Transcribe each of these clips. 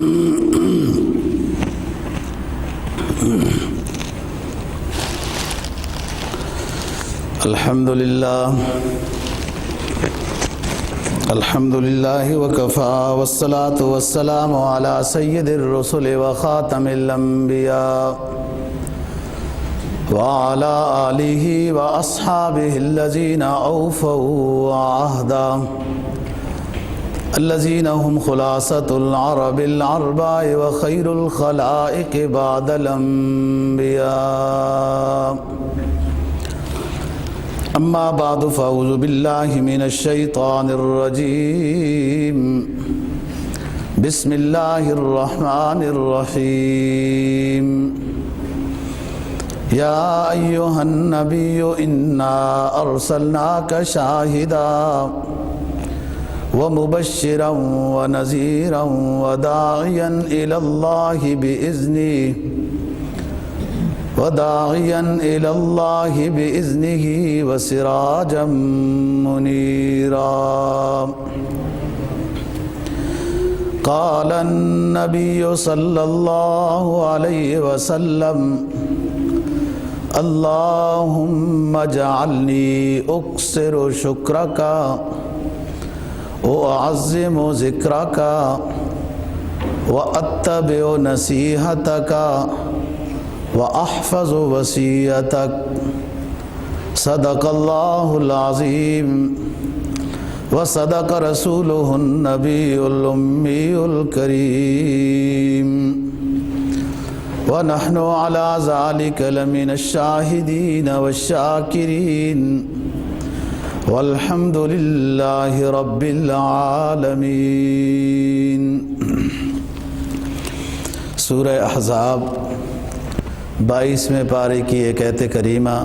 الحمدللہ وکفا والصلاة والسلام علی سید الرسل وخاتم الانبیاء وعلی آلہ واصحابہ الذین اوفوا عہدا الذین هم خلاصة العرب العرباء وخیر الخلائق بعد الانبیاء اما بعد فاعوذ باللہ من الشیطان الرجیم بسم اللہ الرحمن الرحیم یا ایہا النبی انا ارسلناک شاہدا ومبشرا ونذیرا وداعیا الی اللہ بإذنه وسراجا منيرا قال النبي صلى الله عليه وسلم اللهم اجعلني أكثر شكرك وأعظم ذكرك وأتبع نصيحتك وأحفظ وصيتك صدق الله العظيم وصدق رسوله النبي الأمي الكريم ونحن على ذلك لمن الشاهدين والشاكرين والحمد لله رب العالمين۔ سورہ احزاب 22ویں پارے کی ایک آیت کریمہ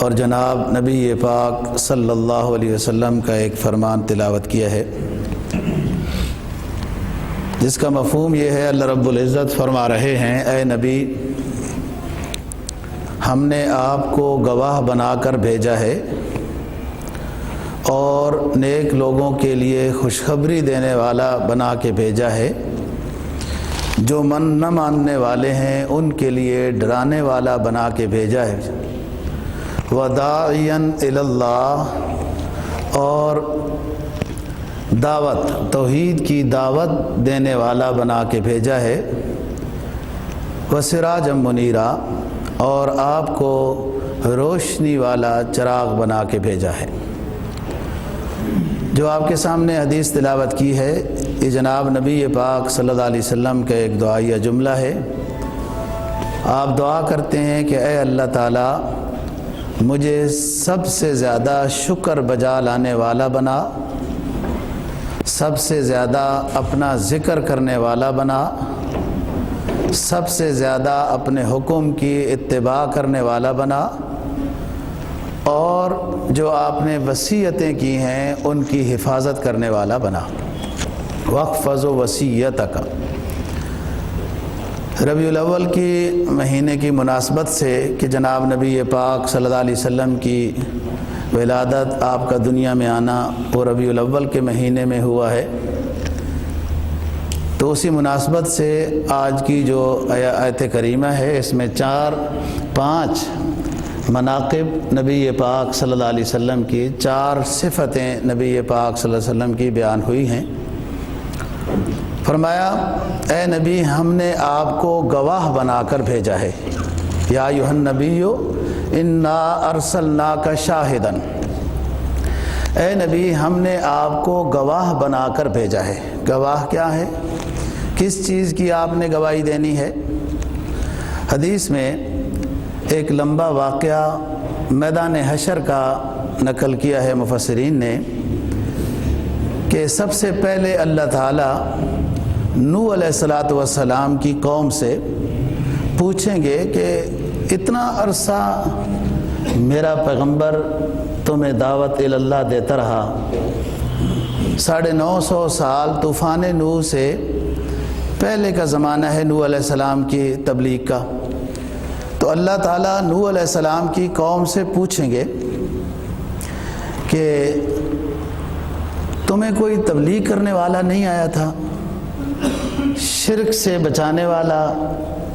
اور جناب نبی پاک صلی اللہ علیہ وسلم کا ایک فرمان تلاوت کیا ہے، جس کا مفہوم یہ ہے، اللہ رب العزت فرما رہے ہیں، اے نبی ہم نے آپ کو گواہ بنا کر بھیجا ہے اور نیک لوگوں کے لیے خوشخبری دینے والا بنا کے بھیجا ہے، جو من نہ ماننے والے ہیں ان کے لیے ڈرانے والا بنا کے بھیجا ہے، وداعیا الی اللہ اور دعوت توحید کی دعوت دینے والا بنا کے بھیجا ہے، وسراجا منیرا اور آپ کو روشنی والا چراغ بنا کے بھیجا ہے۔ جو آپ کے سامنے حدیث تلاوت کی ہے، یہ جناب نبی پاک صلی اللہ علیہ وسلم کا ایک دعائیہ جملہ ہے۔ آپ دعا کرتے ہیں کہ اے اللہ تعالیٰ مجھے سب سے زیادہ شکر بجا لانے والا بنا، سب سے زیادہ اپنا ذکر کرنے والا بنا، سب سے زیادہ اپنے حکم کی اتباع کرنے والا بنا، اور جو آپ نے وصیتیں کی ہیں ان کی حفاظت کرنے والا بنا۔ واحفظ وصیتک، ربیع الاول کی مہینے کی مناسبت سے کہ جناب نبی پاک صلی اللہ علیہ وسلم کی ولادت، آپ کا دنیا میں آنا وہ ربیع الاول کے مہینے میں ہوا ہے، تو اسی مناسبت سے آج کی جو آیت کریمہ ہے اس میں 4-5 مناقب نبی پاک صلی اللہ علیہ وسلم کی، 4 صفتیں نبی پاک صلی اللہ علیہ وسلم کی بیان ہوئی ہیں۔ فرمایا اے نبی ہم نے آپ کو گواہ بنا کر بھیجا ہے، یا ایھا النبی انا ارسلناک شاہدا، اے نبی ہم نے آپ کو گواہ بنا کر بھیجا ہے۔ گواہ کیا ہے؟ کس چیز کی آپ نے گواہی دینی ہے؟ حدیث میں ایک لمبا واقعہ میدان حشر کا نقل کیا ہے مفسرین نے کہ سب سے پہلے اللہ تعالیٰ نوح علیہ السلام کی قوم سے پوچھیں گے کہ اتنا عرصہ میرا پیغمبر تمہیں دعوت اللہ دیتا رہا، 950 سال طوفان نوح سے پہلے کا زمانہ ہے نوح علیہ السلام کی تبلیغ کا، تو اللہ تعالیٰ نوح علیہ السلام کی قوم سے پوچھیں گے کہ تمہیں کوئی تبلیغ کرنے والا نہیں آیا تھا؟ شرک سے بچانے والا،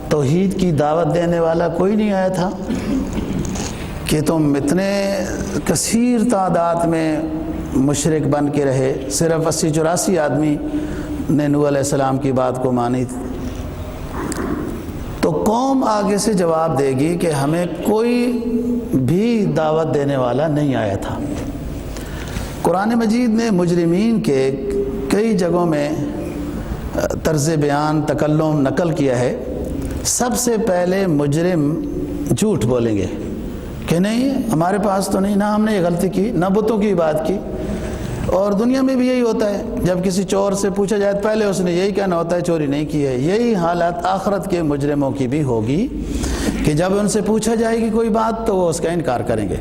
توحید کی دعوت دینے والا کوئی نہیں آیا تھا کہ تم اتنے کثیر تعداد میں مشرک بن کے رہے؟ صرف 80-84 آدمی نے نوح علیہ السلام کی بات کو مانی تھی۔ تو قوم آگے سے جواب دے گی کہ ہمیں کوئی بھی دعوت دینے والا نہیں آیا تھا۔ قرآن مجید نے مجرمین کے کئی جگہوں میں طرز بیان، تکلم نقل کیا ہے۔ سب سے پہلے مجرم جھوٹ بولیں گے کہ نہیں ہمارے پاس تو نہیں، نہ ہم نے یہ غلطی کی، نہ بتوں کی بات کی۔ اور دنیا میں بھی یہی ہوتا ہے، جب کسی چور سے پوچھا جائے پہلے اس نے یہی کہنا ہوتا ہے چوری نہیں کی ہے۔ یہی حالت آخرت کے مجرموں کی بھی ہوگی کہ جب ان سے پوچھا جائے گی کوئی بات تو وہ اس کا انکار کریں گے،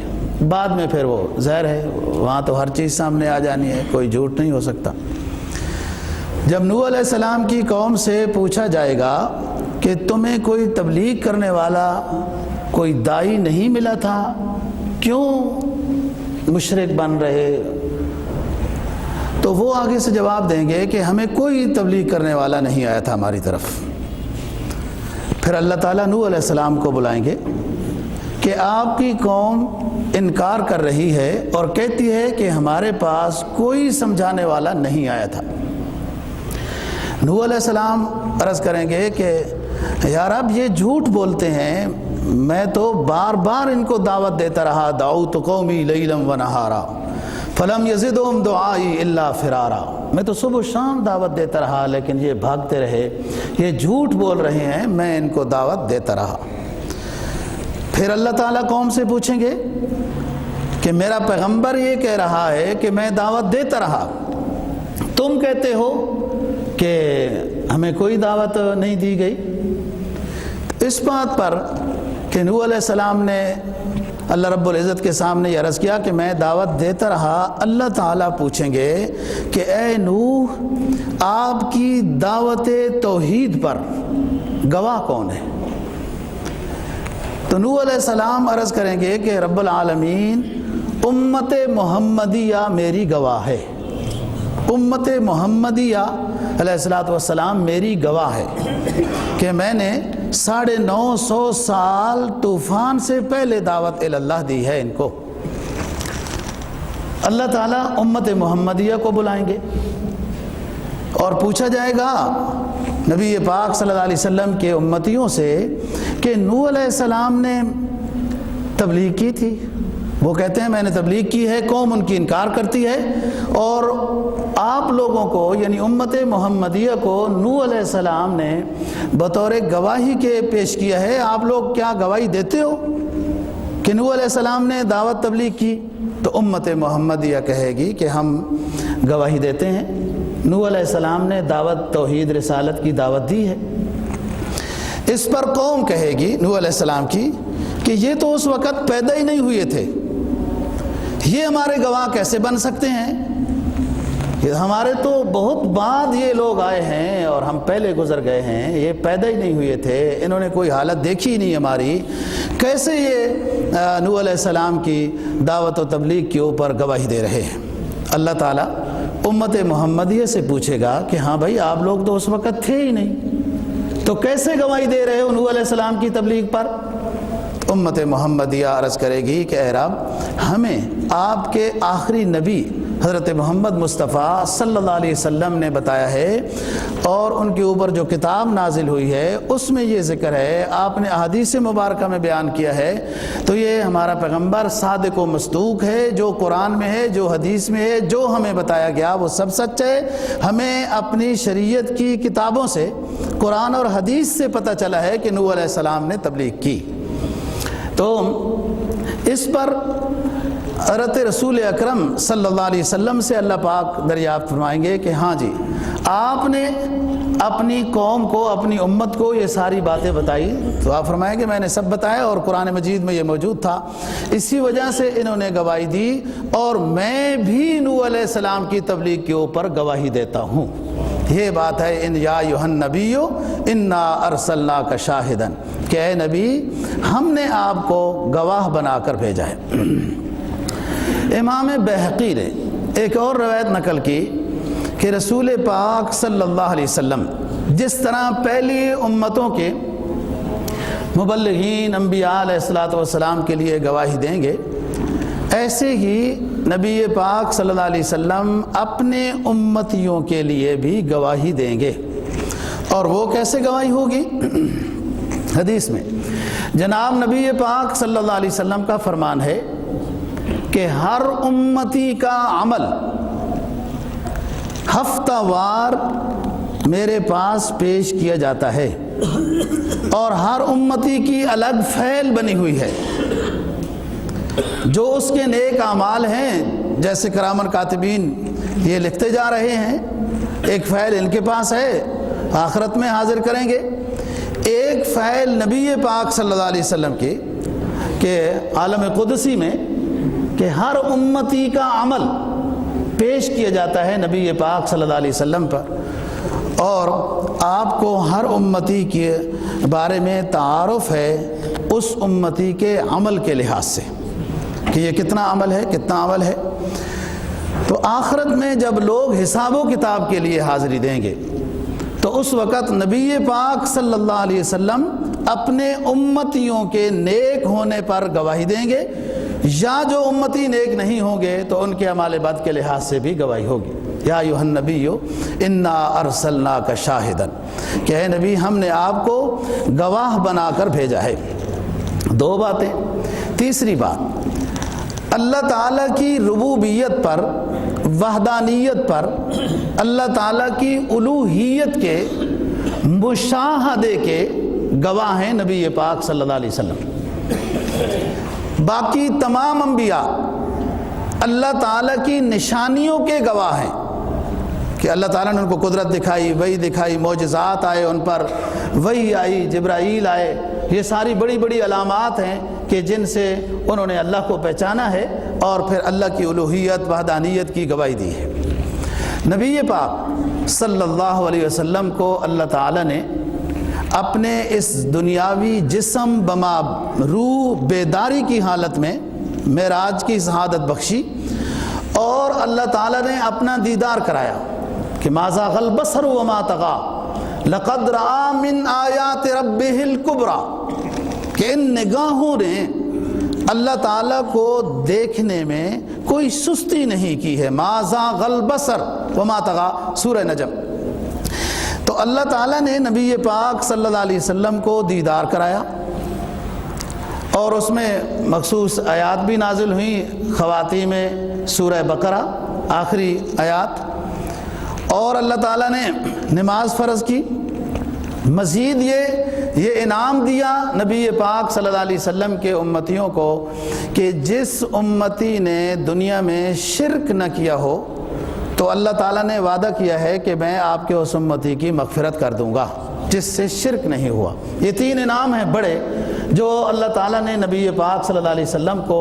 بعد میں پھر وہ ظاہر ہے وہاں تو ہر چیز سامنے آ جانی ہے، کوئی جھوٹ نہیں ہو سکتا۔ جب نوح علیہ السلام کی قوم سے پوچھا جائے گا کہ تمہیں کوئی تبلیغ کرنے والا، کوئی داعی نہیں ملا تھا، کیوں مشرک بن رہے؟ تو وہ آگے سے جواب دیں گے کہ ہمیں کوئی تبلیغ کرنے والا نہیں آیا تھا ہماری طرف۔ پھر اللہ تعالیٰ نوح علیہ السلام کو بلائیں گے کہ آپ کی قوم انکار کر رہی ہے اور کہتی ہے کہ ہمارے پاس کوئی سمجھانے والا نہیں آیا تھا۔ نوح علیہ السلام عرض کریں گے کہ یا رب یہ جھوٹ بولتے ہیں، میں تو بار بار ان کو دعوت دیتا رہا، دعوت قومی لیلا و نہارا فلم یزدہم دعائی الا فرارا، میں تو صبح و شام دعوت دیتا رہا لیکن یہ بھاگتے رہے، یہ جھوٹ بول رہے ہیں، میں ان کو دعوت دیتا رہا۔ پھر اللہ تعالیٰ قوم سے پوچھیں گے کہ میرا پیغمبر یہ کہہ رہا ہے کہ میں دعوت دیتا رہا، تم کہتے ہو کہ ہمیں کوئی دعوت نہیں دی گئی۔ اس بات پر کہ نوح علیہ السلام نے اللہ رب العزت کے سامنے یہ عرض کیا کہ میں دعوت دیتا رہا، اللہ تعالیٰ پوچھیں گے کہ اے نوح آپ کی دعوت توحید پر گواہ کون ہے؟ تو نوح علیہ السلام عرض کریں گے کہ رب العالمین امت محمدیہ میری گواہ ہے، امت محمدیہ علیہ السلام میری گواہ ہے کہ میں نے 950 سال طوفان سے پہلے دعوت اللہ دی ہے ان کو۔ اللہ تعالیٰ امت محمدیہ کو بلائیں گے اور پوچھا جائے گا نبی پاک صلی اللہ علیہ وسلم کے امتیوں سے کہ نوح علیہ السلام نے تبلیغ کی تھی؟ وہ کہتے ہیں میں نے تبلیغ کی ہے، قوم ان کی انکار کرتی ہے، اور آپ لوگوں کو یعنی امت محمدیہ کو نوح علیہ السلام نے بطور گواہی کے پیش کیا ہے، آپ لوگ کیا گواہی دیتے ہو کہ نوح علیہ السلام نے دعوت تبلیغ کی؟ تو امت محمدیہ کہے گی کہ ہم گواہی دیتے ہیں، نوح علیہ السلام نے دعوت توحید رسالت کی دعوت دی ہے۔ اس پر قوم کہے گی نوح علیہ السلام کی کہ یہ تو اس وقت پیدا ہی نہیں ہوئے تھے، یہ ہمارے گواہ کیسے بن سکتے ہیں؟ ہمارے تو بہت بعد یہ لوگ آئے ہیں اور ہم پہلے گزر گئے ہیں، یہ پیدا ہی نہیں ہوئے تھے، انہوں نے کوئی حالت دیکھی ہی نہیں ہماری، کیسے یہ نوح علیہ السلام کی دعوت و تبلیغ کے اوپر گواہی دے رہے ہیں؟ اللہ تعالیٰ امت محمدیہ سے پوچھے گا کہ ہاں بھائی آپ لوگ تو اس وقت تھے ہی نہیں، تو کیسے گواہی دے رہے ہو نوح علیہ السلام کی تبلیغ پر؟ امت محمدیہ عرض کرے گی کہ اے رب ہمیں آپ کے آخری نبی حضرت محمد مصطفیٰ صلی اللہ علیہ وسلم نے بتایا ہے اور ان کے اوپر جو کتاب نازل ہوئی ہے اس میں یہ ذکر ہے، آپ نے احادیث مبارکہ میں بیان کیا ہے، تو یہ ہمارا پیغمبر صادق و مصدوق ہے، جو قرآن میں ہے، جو حدیث میں ہے، جو ہمیں بتایا گیا وہ سب سچ ہے۔ ہمیں اپنی شریعت کی کتابوں سے، قرآن اور حدیث سے پتہ چلا ہے کہ نوح علیہ السلام نے تبلیغ کی۔ تو اس پر حضرت رسول اکرم صلی اللہ علیہ وسلم سے اللہ پاک دریافت فرمائیں گے کہ ہاں جی آپ نے اپنی قوم کو، اپنی امت کو یہ ساری باتیں بتائی، تو آپ فرمائیں گے میں نے سب بتایا اور قرآن مجید میں یہ موجود تھا، اسی وجہ سے انہوں نے گواہی دی اور میں بھی نوح علیہ السلام کی تبلیغ کے اوپر گواہی دیتا ہوں۔ یہ بات ہے ان یا ایھا النبی انا ارسلناک شاہدا، کہ اے نبی ہم نے آپ کو گواہ بنا کر بھیجا ہے۔ امام بہقی نے ایک اور روایت نقل کی کہ رسول پاک صلی اللہ علیہ وسلم جس طرح پہلی امتوں کے مبلغین انبیاء علیہ الصلوۃ والسلام کے لیے گواہی دیں گے، ایسے ہی نبی پاک صلی اللہ علیہ وسلم اپنے امتیوں کے لیے بھی گواہی دیں گے۔ اور وہ کیسے گواہی ہوگی؟ حدیث میں جناب نبی پاک صلی اللہ علیہ وسلم کا فرمان ہے کہ ہر امتی کا عمل ہفتہ وار میرے پاس پیش کیا جاتا ہے، اور ہر امتی کی الگ فائل بنی ہوئی ہے۔ جو اس کے نیک اعمال ہیں، جیسے کرامن کاتبین یہ لکھتے جا رہے ہیں، ایک فائل ان کے پاس ہے، آخرت میں حاضر کریں گے۔ ایک فائل نبی پاک صلی اللہ علیہ وسلم کی کہ عالم قدسی میں کہ ہر امتی کا عمل پیش کیا جاتا ہے نبی پاک صلی اللہ علیہ وسلم پر، اور آپ کو ہر امتی کے بارے میں تعارف ہے اس امتی کے عمل کے لحاظ سے کہ یہ کتنا عمل ہے۔ تو آخرت میں جب لوگ حساب و کتاب کے لیے حاضری دیں گے تو اس وقت نبی پاک صلی اللہ علیہ وسلم اپنے امتیوں کے نیک ہونے پر گواہی دیں گے، یا جو امتی نیک نہیں ہوں گے تو ان کے اعمال بد کے لحاظ سے بھی گواہی ہوگی۔ یا ایھا النبی انا ارسلناک شاہدا، کہ اے نبی ہم نے آپ کو گواہ بنا کر بھیجا ہے۔ دو باتیں۔ تیسری بات، اللہ تعالیٰ کی ربوبیت پر، وحدانیت پر، اللہ تعالیٰ کی الوہیت کے مشاہدے کے گواہ ہیں نبی پاک صلی اللہ علیہ وسلم۔ باقی تمام انبیاء اللہ تعالیٰ کی نشانیوں کے گواہ ہیں کہ اللہ تعالیٰ نے ان کو قدرت دکھائی، وحی دکھائی، معجزات آئے ان پر، وحی آئی، جبرائیل آئے، یہ ساری بڑی بڑی علامات ہیں کہ جن سے انہوں نے اللہ کو پہچانا ہے اور پھر اللہ کی الوہیت وحدانیت کی گواہی دی ہے۔ نبی پاک صلی اللہ علیہ وسلم کو اللہ تعالیٰ نے اپنے اس دنیاوی جسم بما روح بیداری کی حالت میں معراج کی شہادت بخشی، اور اللہ تعالیٰ نے اپنا دیدار کرایا کہ ما زاغ البصر وما طغى لقد رأى من آیات ربہ الکبریٰ، کہ ان نگاہوں نے اللہ تعالیٰ کو دیکھنے میں کوئی سستی نہیں کی ہے۔ ما زاغ البصر وما طغى، سورہ نجم۔ تو اللہ تعالیٰ نے نبی پاک صلی اللہ علیہ وسلم کو دیدار کرایا، اور اس میں مخصوص آیات بھی نازل ہوئیں، خواتین میں سورہ بقرہ آخری آیات، اور اللہ تعالیٰ نے نماز فرض کی۔ مزید یہ انعام دیا نبی پاک صلی اللہ علیہ وسلم کے امتیوں کو کہ جس امتی نے دنیا میں شرک نہ کیا ہو تو اللہ تعالیٰ نے وعدہ کیا ہے کہ میں آپ کے اس امتی کی مغفرت کر دوں گا جس سے شرک نہیں ہوا۔ یہ تین انعام ہیں بڑے جو اللہ تعالیٰ نے نبی پاک صلی اللہ علیہ وسلم کو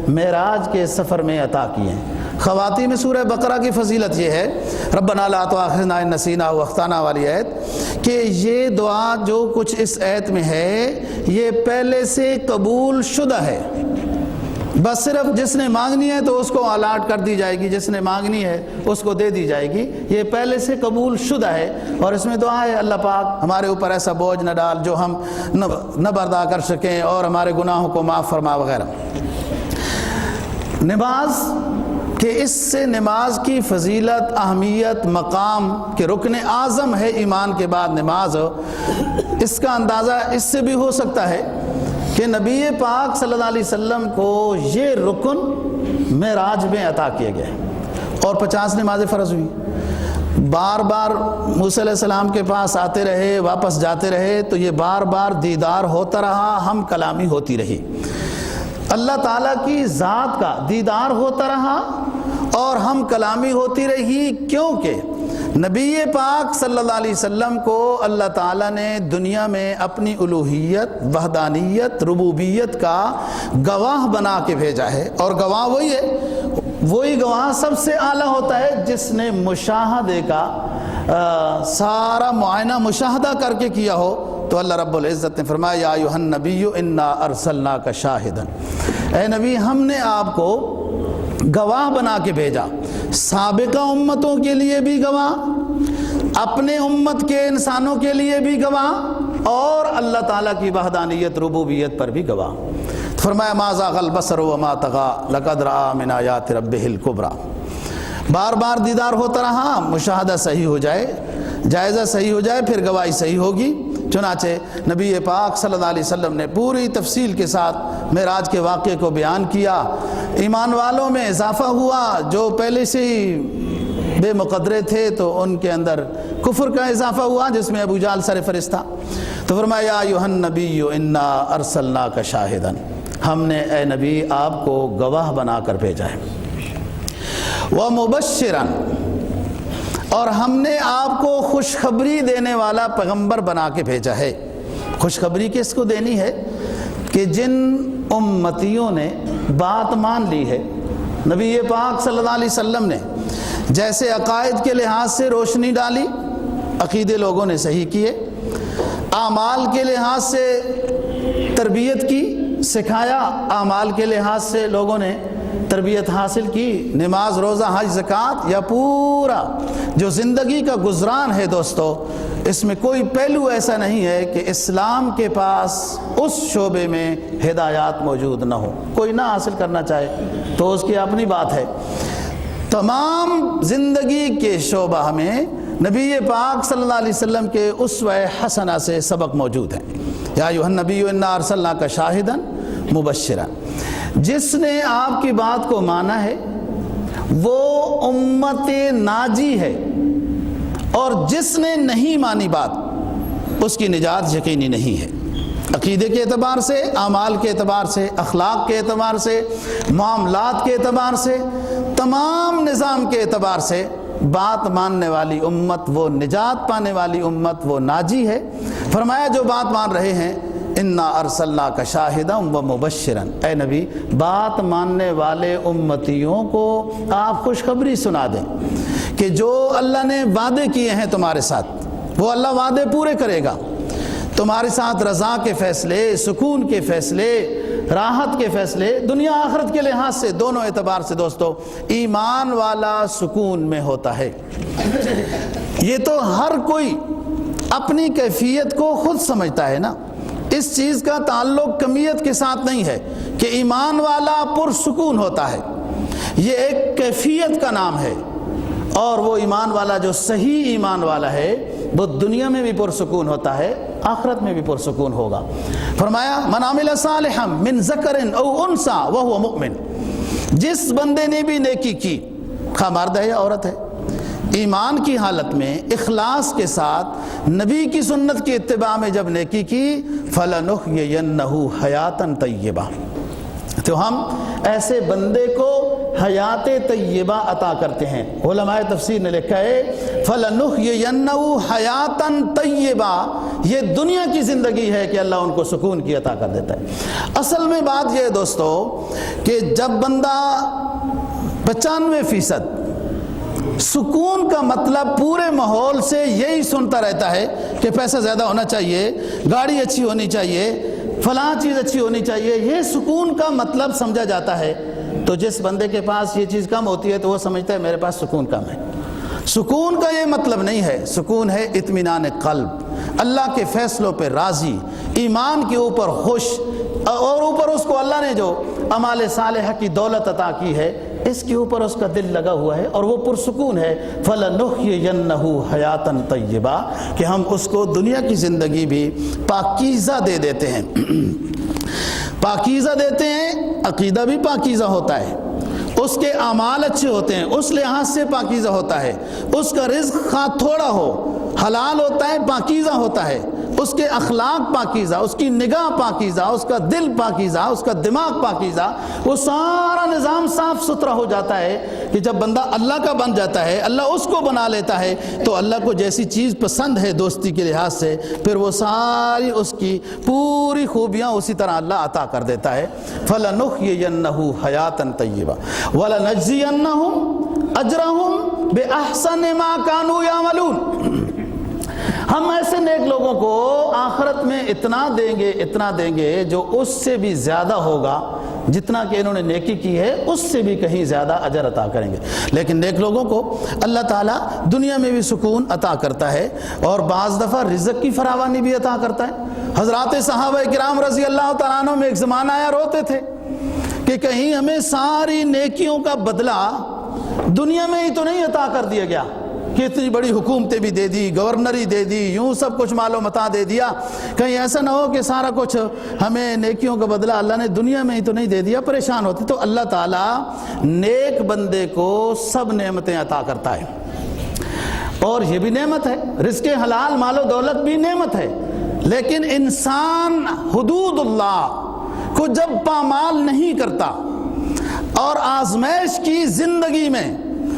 معراج کے سفر میں عطا کیے ہیں۔ خواتین میں سورہ بقرہ کی فضیلت یہ ہے، ربنا لا تؤاخذنا ان نسینا او اخطانا والی آیت، کہ یہ دعا جو کچھ اس آیت میں ہے یہ پہلے سے قبول شدہ ہے، بس صرف جس نے مانگنی ہے تو اس کو الاٹ کر دی جائے گی، جس نے مانگنی ہے اس کو دے دی جائے گی، یہ پہلے سے قبول شدہ ہے۔ اور اس میں دعا ہے اللہ پاک ہمارے اوپر ایسا بوجھ نہ ڈال جو ہم نہ برداشت کر سکیں، اور ہمارے گناہوں کو معاف فرما وغیرہ۔ نماز کہ اس سے نماز کی فضیلت، اہمیت، مقام کہ رکن اعظم ہے ایمان کے بعد نماز، اس کا اندازہ اس سے بھی ہو سکتا ہے کہ نبی پاک صلی اللہ علیہ وسلم کو یہ رکن معراج میں عطا کیے گئے، اور 50 نمازیں فرض ہوئی۔ بار بار موسیٰ علیہ السلام کے پاس آتے رہے، واپس جاتے رہے، تو یہ بار بار دیدار ہوتا رہا، ہم کلامی ہوتی رہی، اللہ تعالیٰ کی ذات کا دیدار ہوتا رہا اور ہم کلامی ہوتی رہی، کیونکہ نبی پاک صلی اللہ علیہ وسلم کو اللہ تعالیٰ نے دنیا میں اپنی الوہیت، وحدانیت، ربوبیت کا گواہ بنا کے بھیجا ہے، اور گواہ وہی ہے، وہی گواہ سب سے اعلیٰ ہوتا ہے جس نے مشاہدے کا سارا معائنہ مشاہدہ کر کے کیا ہو۔ تو اللہ رب العزت نے فرمایا یا ایھا النبی انا ارسلناک شاہدا، اے نبی ہم نے آپ کو گواہ بنا کے بھیجا، سابقہ امتوں کے لیے بھی گواہ، اپنے امت کے انسانوں کے لیے بھی گواہ اور اللہ تعالیٰ کی وحدانیت ربوبیت پر بھی گواہ۔ فرمایا ما زاغ البصر وما طغى لقد رأى من آیات ربہ الکبریٰ۔ بار بار دیدار ہوتا رہا، مشاہدہ صحیح ہو جائے، جائزہ صحیح ہو جائے، پھر گواہی صحیح ہوگی۔ چنانچہ نبی پاک صلی اللہ علیہ وسلم نے پوری تفصیل کے ساتھ معراج کے واقعے کو بیان کیا۔ ایمان والوں میں اضافہ ہوا، جو پہلے سے ہی بے مقدرے تھے تو ان کے اندر کفر کا اضافہ ہوا، جس میں ابو جہل سر فہرست تھا۔ تو فرمایا یا ایھا النبی انا ارسلناک شاہدا، ہم نے اے نبی آپ کو گواہ بنا کر بھیجا ہے، ومبشرا، اور ہم نے آپ کو خوشخبری دینے والا پیغمبر بنا کے بھیجا ہے۔ خوشخبری کس کو دینی ہے؟ کہ جن امتیوں نے بات مان لی ہے، نبی پاک صلی اللہ علیہ وسلم نے جیسے عقائد کے لحاظ سے روشنی ڈالی، عقیدے لوگوں نے صحیح کیے، اعمال کے لحاظ سے تربیت کی، سکھایا، اعمال کے لحاظ سے لوگوں نے تربیت حاصل کی، نماز روزہ حج زکوٰۃ، یا پورا جو زندگی کا گزران ہے دوستو، اس میں کوئی پہلو ایسا نہیں ہے کہ اسلام کے پاس اس شعبے میں ہدایات موجود نہ ہو۔ کوئی نہ حاصل کرنا چاہے تو اس کی اپنی بات ہے، تمام زندگی کے شعبہ میں نبی پاک صلی اللہ علیہ وسلم کے اسوہ حسنہ سے سبق موجود ہے۔ یا ایھا النبی انا ارسلناک شاہدا مبشرا، جس نے آپ کی بات کو مانا ہے وہ امت ناجی ہے، اور جس نے نہیں مانی بات اس کی نجات یقینی نہیں ہے۔ عقیدے کے اعتبار سے، اعمال کے اعتبار سے، اخلاق کے اعتبار سے، معاملات کے اعتبار سے، تمام نظام کے اعتبار سے بات ماننے والی امت وہ نجات پانے والی امت وہ ناجی ہے۔ فرمایا جو بات مان رہے ہیں انا ارسلناک شاہدا و مبشرا، اے نبی بات ماننے والے امتیوں کو آپ خوشخبری سنا دیں کہ جو اللہ نے وعدے کیے ہیں تمہارے ساتھ وہ اللہ وعدے پورے کرے گا۔ تمہارے ساتھ رضا کے فیصلے، سکون کے فیصلے، راحت کے فیصلے، دنیا آخرت کے لحاظ سے دونوں اعتبار سے دوستو ایمان والا سکون میں ہوتا ہے۔ یہ تو ہر کوئی اپنی کیفیت کو خود سمجھتا ہے نا، اس چیز کا تعلق کمیت کے ساتھ نہیں ہے کہ ایمان والا پرسکون ہوتا ہے، یہ ایک کیفیت کا نام ہے، اور وہ ایمان والا جو صحیح ایمان والا ہے وہ دنیا میں بھی پرسکون ہوتا ہے، آخرت میں بھی پرسکون ہوگا۔ فرمایا من عمل صالحا من ذکر او انثی وهو مؤمن، جس بندے نے بھی نیکی کی، خواہ مرد ہے یا عورت ہے، ایمان کی حالت میں اخلاص کے ساتھ نبی کی سنت کی اتباع میں جب نیکی کی، فَلَنُحْيِيَنَّهُ حَيَاتًا طَيِّبَةً، تو ہم ایسے بندے کو حیات طیبہ عطا کرتے ہیں۔ علماء تفسیر نے لکھا ہے فَلَنُحْيِيَنَّهُ حَيَاتًا طَيِّبَةً، یہ دنیا کی زندگی ہے کہ اللہ ان کو سکون کی عطا کر دیتا ہے۔ اصل میں بات یہ ہے دوستو کہ جب بندہ 95% سکون کا مطلب پورے ماحول سے یہی سنتا رہتا ہے کہ پیسہ زیادہ ہونا چاہیے، گاڑی اچھی ہونی چاہیے، فلاں چیز اچھی ہونی چاہیے، یہ سکون کا مطلب سمجھا جاتا ہے، تو جس بندے کے پاس یہ چیز کم ہوتی ہے تو وہ سمجھتا ہے میرے پاس سکون کم ہے۔ سکون کا یہ مطلب نہیں ہے، سکون ہے اطمینان قلب، اللہ کے فیصلوں پہ راضی، ایمان کے اوپر خوش، اور اوپر اس کو اللہ نے جو اعمال صالحہ کی دولت عطا کی ہے اس کے اوپر اس کا دل لگا ہوا ہے اور وہ پرسکون ہے۔ فَلَنُحْيِيَنَّهُ حَيَاتًا طَيِّبَةً، کہ ہم اس کو دنیا کی زندگی بھی پاکیزہ دے دیتے ہیں۔ پاکیزہ دیتے ہیں، عقیدہ بھی پاکیزہ ہوتا ہے، اس کے اعمال اچھے ہوتے ہیں، اس لحاظ سے پاکیزہ ہوتا ہے، اس کا رزق خواہ تھوڑا ہو حلال ہوتا ہے، پاکیزہ ہوتا ہے، اس کے اخلاق پاکیزہ، اس کی نگاہ پاکیزہ، اس کا دل پاکیزہ، اس کا دماغ پاکیزہ، وہ سارا نظام صاف ستھرا ہو جاتا ہے کہ جب بندہ اللہ کا بن جاتا ہے، اللہ اس کو بنا لیتا ہے، تو اللہ کو جیسی چیز پسند ہے دوستی کے لحاظ سے، پھر وہ ساری اس کی پوری خوبیاں اسی طرح اللہ عطا کر دیتا ہے۔ فَلَنُحْيِيَنَّهُ حَيَاتًا طَيِّبَةً وَلَنَجْزِيَنَّهُمْ أَجْرَهُمْ بِأَحْسَنِ مَا كَانُوا يَعْمَلُونَ، ہم ایسے نیک لوگوں کو آخرت میں اتنا دیں گے جو اس سے بھی زیادہ ہوگا جتنا کہ انہوں نے نیکی کی ہے اس سے بھی کہیں زیادہ اجر عطا کریں گے۔ لیکن نیک لوگوں کو اللہ تعالیٰ دنیا میں بھی سکون عطا کرتا ہے اور بعض دفعہ رزق کی فراوانی بھی عطا کرتا ہے۔ حضرات صحابہ کرام رضی اللہ تعالیٰ عنہ میں ایک زمانہ آیا روتے تھے کہ کہیں ہمیں ساری نیکیوں کا بدلہ دنیا میں ہی تو نہیں عطا کر دیا گیا کہ اتنی بڑی حکومتیں بھی دے دی، گورنری دے دی، یوں سب کچھ مال و متاع دے دیا، کہیں ایسا نہ ہو کہ سارا کچھ ہمیں نیکیوں کا بدلہ اللہ نے دنیا میں ہی تو نہیں دے دیا، پریشان ہوتے۔ تو اللہ تعالیٰ نیک بندے کو سب نعمتیں عطا کرتا ہے، اور یہ بھی نعمت ہے، رزق حلال مال و دولت بھی نعمت ہے، لیکن انسان حدود اللہ کو جب پامال نہیں کرتا اور آزمائش کی زندگی میں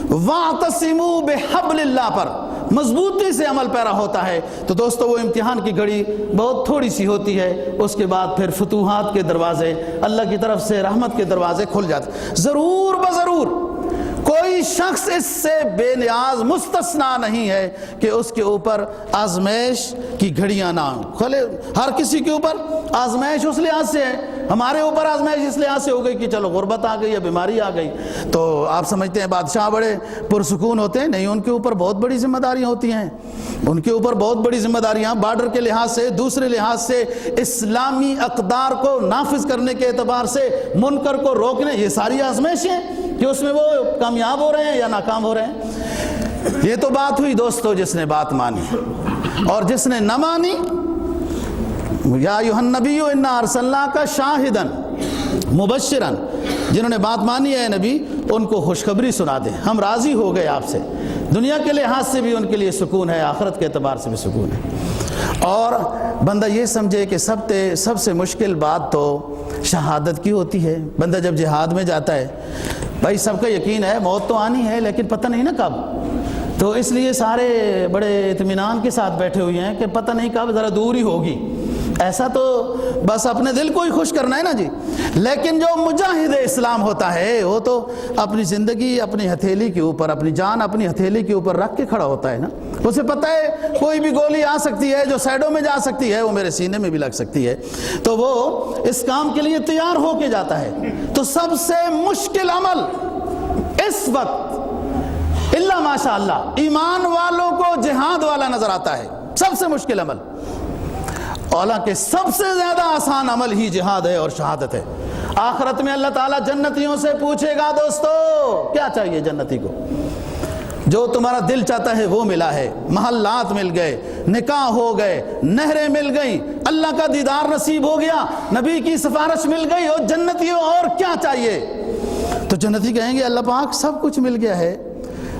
وَاعْتَصِمُوا بِحَبْلِ اللَّهِ پر مضبوطی سے عمل پیرا ہوتا ہے تو دوستو وہ امتحان کی گھڑی بہت تھوڑی سی ہوتی ہے، اس کے بعد پھر فتوحات کے دروازے، اللہ کی طرف سے رحمت کے دروازے کھل جاتے۔ ضرور بضرور کوئی شخص اس سے بے نیاز مستثنا نہیں ہے کہ اس کے اوپر آزمائش کی گھڑیاں نہ کھلے۔ ہر کسی کے اوپر آزمائش اس لحاظ سے ہے، ہمارے اوپر آزمائش اس لحاظ سے ہو گئی کہ چلو غربت آ گئی یا بیماری آ گئی تو آپ سمجھتے ہیں بادشاہ بڑے پرسکون ہوتے ہیں، نہیں، ان کے اوپر بہت بڑی ذمہ داریاں ہوتی ہیں، ان کے اوپر بہت بڑی ذمہ داریاں، بارڈر کے لحاظ سے، دوسرے لحاظ سے، اسلامی اقدار کو نافذ کرنے کے اعتبار سے، منکر کو روکنے، یہ ساری آزمائشیں کہ اس میں وہ کامیاب ہو رہے ہیں یا ناکام ہو رہے ہیں۔ یہ تو بات ہوئی دوستو جس نے بات مانی، اور جس نے نہ مانی، یا ایھا النبی انا ارسلناک شاہدا مبشرا، جنہوں نے بات مانی ہے نبی ان کو خوشخبری سنا دیں، ہم راضی ہو گئے آپ سے، دنیا کے لحاظ سے بھی ان کے لیے سکون ہے، آخرت کے اعتبار سے بھی سکون ہے۔ اور بندہ یہ سمجھے کہ سب سے مشکل بات تو شہادت کی ہوتی ہے۔ بندہ جب جہاد میں جاتا ہے، بھائی سب کا یقین ہے موت تو آنی ہے لیکن پتہ نہیں نا کب، تو اس لیے سارے بڑے اطمینان کے ساتھ بیٹھے ہوئے ہیں کہ پتہ نہیں کب، ذرا دور ہی ہوگی، ایسا تو بس اپنے دل کو ہی خوش کرنا ہے نا جی۔ لیکن جو مجاہد اسلام ہوتا ہے وہ تو اپنی زندگی اپنی ہتھیلی کے اوپر، اپنی جان اپنی ہتھیلی کے اوپر رکھ کے کھڑا ہوتا ہے نا، اسے پتہ ہے کوئی بھی گولی آ سکتی ہے، جو سائڈوں میں جا سکتی ہے وہ میرے سینے میں بھی لگ سکتی ہے، تو وہ اس کام کے لیے تیار ہو کے جاتا ہے۔ تو سب سے مشکل عمل اس وقت الا ماشاء اللہ ایمان والوں کو جہاد والا نظر آتا ہے، سب سے مشکل عمل، حالانکہ سب سے زیادہ آسان عمل ہی جہاد ہے اور شہادت ہے۔ آخرت میں اللہ تعالیٰ جنتیوں سے پوچھے گا دوستو کیا چاہیے جنتی کو؟ جو تمہارا دل چاہتا ہے وہ ملا ہے، محلات مل گئے، نکاح ہو گئے، نہریں مل گئیں، اللہ کا دیدار نصیب ہو گیا، نبی کی سفارش مل گئی، اور جنتیوں اور کیا چاہیے؟ تو جنتی کہیں گے اللہ پاک سب کچھ مل گیا ہے،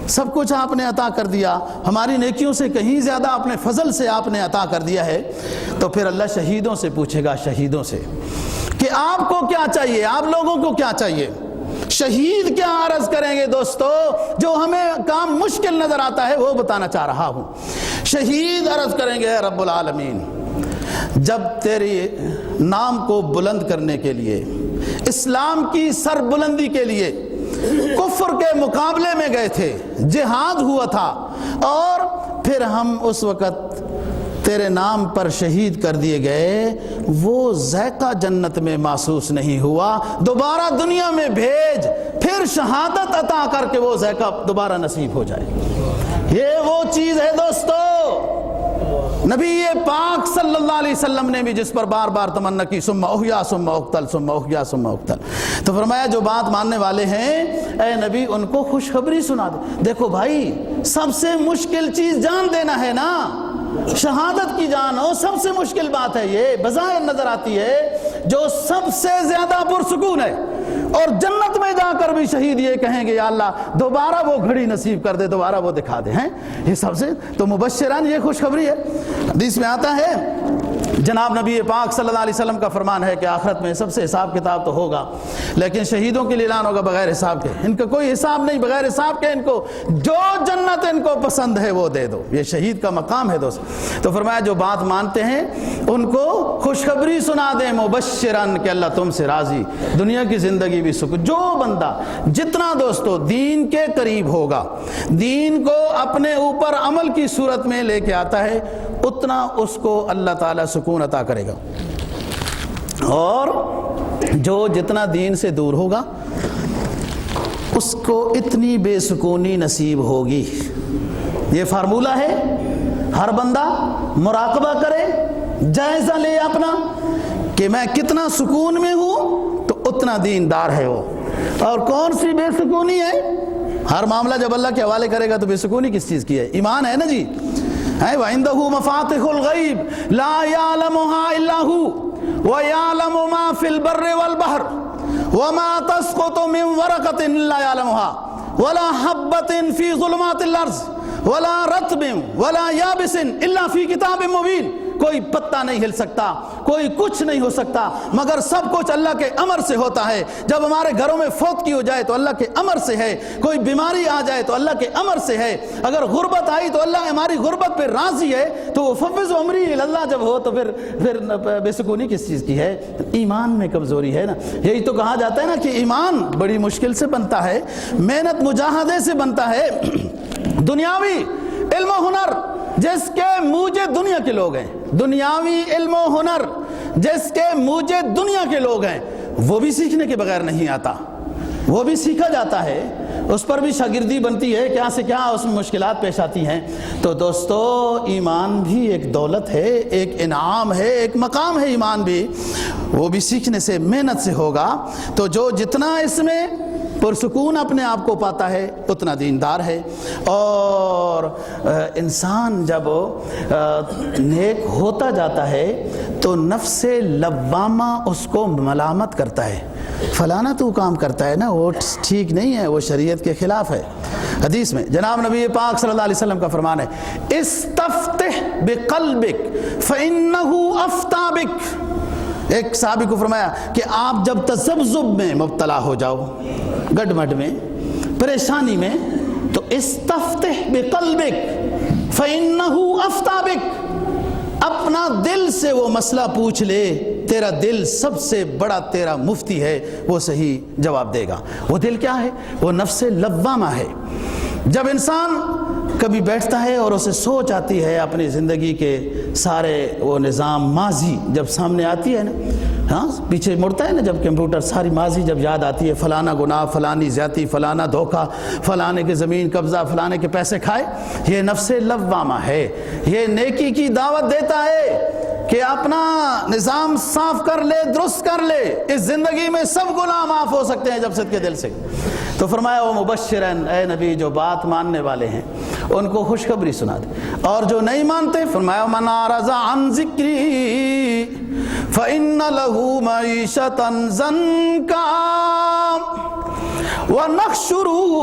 سب کچھ آپ نے عطا کر دیا، ہماری نیکیوں سے کہیں زیادہ اپنے فضل سے آپ نے عطا کر دیا ہے۔ تو پھر اللہ شہیدوں سے پوچھے گا، شہیدوں سے کہ آپ کو کیا چاہیے، آپ لوگوں کو کیا چاہیے؟ شہید کیا عرض کریں گے دوستو؟ جو ہمیں کام مشکل نظر آتا ہے وہ بتانا چاہ رہا ہوں۔ شہید عرض کریں گے اے رب العالمین، جب تیری نام کو بلند کرنے کے لیے، اسلام کی سر بلندی کے لیے کفر کے مقابلے میں گئے تھے، جہاد ہوا تھا، اور پھر ہم اس وقت تیرے نام پر شہید کر دیے گئے، وہ ذائقہ جنت میں محسوس نہیں ہوا، دوبارہ دنیا میں بھیج، پھر شہادت عطا کر کے وہ ذائقہ دوبارہ نصیب ہو جائے۔ یہ وہ چیز ہے دوستو، نبی پاک صلی اللہ علیہ وسلم نے بھی جس پر بار بار تمنا کی، ثم احیا ثم اقتل ثم احیا ثم اقتل، تو فرمایا جو بات ماننے والے ہیں اے نبی ان کو خوشخبری سنا دے۔ دیکھو بھائی سب سے مشکل چیز جان دینا ہے نا، شہادت کی جان ہو، سب سے مشکل بات ہے یہ، بظاہر نظر آتی ہے جو سب سے زیادہ پرسکون ہے، اور جنت میں جا کر بھی شہید یہ کہیں گے یا اللہ دوبارہ وہ گھڑی نصیب کر دے، دوبارہ وہ دکھا دے، ہیں یہ سب سے تو مبشران یہ خوشخبری ہے۔ حدیث میں آتا ہے جناب نبی پاک صلی اللہ علیہ وسلم کا فرمان ہے کہ آخرت میں سب سے حساب کتاب تو ہوگا، لیکن شہیدوں کے لیے اعلان ہوگا بغیر حساب کے، ان کا کوئی حساب نہیں، بغیر حساب کے ان کو جو جنت ان کو پسند ہے وہ دے دو، یہ شہید کا مقام ہے دوست۔ تو فرمایا جو بات مانتے ہیں ان کو خوشخبری سنا دیں مبشرن کہ اللہ تم سے راضی، دنیا کی زندگی بھی سکون۔ جو بندہ جتنا دوستو دین کے قریب ہوگا، دین کو اپنے اوپر عمل کی صورت میں لے کے آتا ہے، اتنا اس کو اللہ تعالیٰ سکون عطا کرے گا۔ اور جو جتنا دین سے دور ہوگا اس کو اتنی بے سکونی نصیب ہوگی۔ یہ فارمولہ ہے، ہر بندہ مراقبہ کرے، جائزہ لے اپنا کہ میں کتنا سکون میں ہوں تو اتنا دیندار ہے وہ۔ اور کون سی بے سکونی ہے؟ ہر معاملہ جب اللہ کے حوالے کرے گا تو بے سکونی کس چیز کی ہے؟ ایمان ہے نا جی۔ وَعِندَهُ مَفَاتِحُ الْغَيْبِ لَا يَعْلَمُهَا إِلَّا هُوَ وَيَعْلَمُ مَا فِي الْبَرِّ وَالْبَحْرِ وَمَا تَسْقُطُ مِنْ وَرَقَةٍ إِلَّا يَعْلَمُهَا وَلَا حَبَّةٍ فِي ظُلُمَاتِ الْأَرْضِ وَلَا رَطْبٍ وَلَا يَابِسٍ إِلَّا فِي كِتَابٍ مُبِينٍ۔ کوئی پتا نہیں ہل سکتا، کوئی کچھ نہیں ہو سکتا، مگر سب کچھ اللہ کے امر سے ہوتا ہے۔ جب ہمارے گھروں میں فوت کی ہو جائے تو اللہ کے امر سے ہے، کوئی بیماری آ جائے تو اللہ کے امر سے ہے، اگر غربت آئی تو اللہ ہماری غربت پہ راضی ہے، تو فوض امری اللہ جب ہو تو پھر بے سکونی کس چیز کی ہے؟ ایمان میں کمزوری ہے نا۔ یہی تو کہا جاتا ہے نا کہ ایمان بڑی مشکل سے بنتا ہے، محنت مجاہدے سے بنتا ہے۔ دنیاوی علم و ہنر جس کے موجے دنیا کے لوگ ہیں، دنیاوی علم و ہنر جس کے موجے دنیا کے لوگ ہیں، وہ بھی سیکھنے کے بغیر نہیں آتا، وہ بھی سیکھا جاتا ہے، اس پر بھی شاگردی بنتی ہے، کیا سے کیا اس میں مشکلات پیش آتی ہیں۔ تو دوستو ایمان بھی ایک دولت ہے، ایک انعام ہے، ایک مقام ہے ایمان بھی، وہ بھی سیکھنے سے محنت سے ہوگا۔ تو جو جتنا اس میں پرسکون اپنے آپ کو پاتا ہے اتنا دیندار ہے۔ اور انسان جب نیک ہوتا جاتا ہے تو نفس لوامہ اس کو ملامت کرتا ہے، فلانا تو کام کرتا ہے نا، وہ ٹھیک نہیں ہے، وہ شریعت کے خلاف ہے۔ حدیث میں جناب نبی پاک صلی اللہ علیہ وسلم کا فرمان ہے، استفتح بقلبک فإنہ افتیٰ بک۔ ایک صحابی کو فرمایا کہ آپ جب تذبذب میں مبتلا ہو جاؤ، گڈمڈ میں، پریشانی میں، تو استفتح بقلبک فإنہ افتیٰ بک، اپنا دل سے وہ مسئلہ پوچھ لے، تیرا دل سب سے بڑا تیرا مفتی ہے، وہ صحیح جواب دے گا۔ وہ دل کیا ہے؟ وہ نفس لوامہ ہے۔ جب انسان کبھی بیٹھتا ہے اور اسے سوچ آتی ہے اپنی زندگی کے سارے وہ نظام ماضی جب سامنے آتی ہے نا، ہاں پیچھے مڑتا ہے نا جب کمپیوٹر، ساری ماضی جب یاد آتی ہے، فلانا گناہ، فلانی زیادتی، فلانا دھوکہ، فلانے کے زمین قبضہ، فلانے کے پیسے کھائے، یہ نفس لوامہ ہے۔ یہ نیکی کی دعوت دیتا ہے کہ اپنا نظام صاف کر لے، درست کر لے، اس زندگی میں سب گناہ معاف ہو سکتے ہیں جب صدقے دل سے۔ تو فرمایا وہ مبشرن، اے نبی جو بات ماننے والے ہیں ان کو خوشخبری سنا دے، اور جو نہیں مانتے فرمایا من اعرض عن ذکری فإن له معیشة ضنکا ونحشره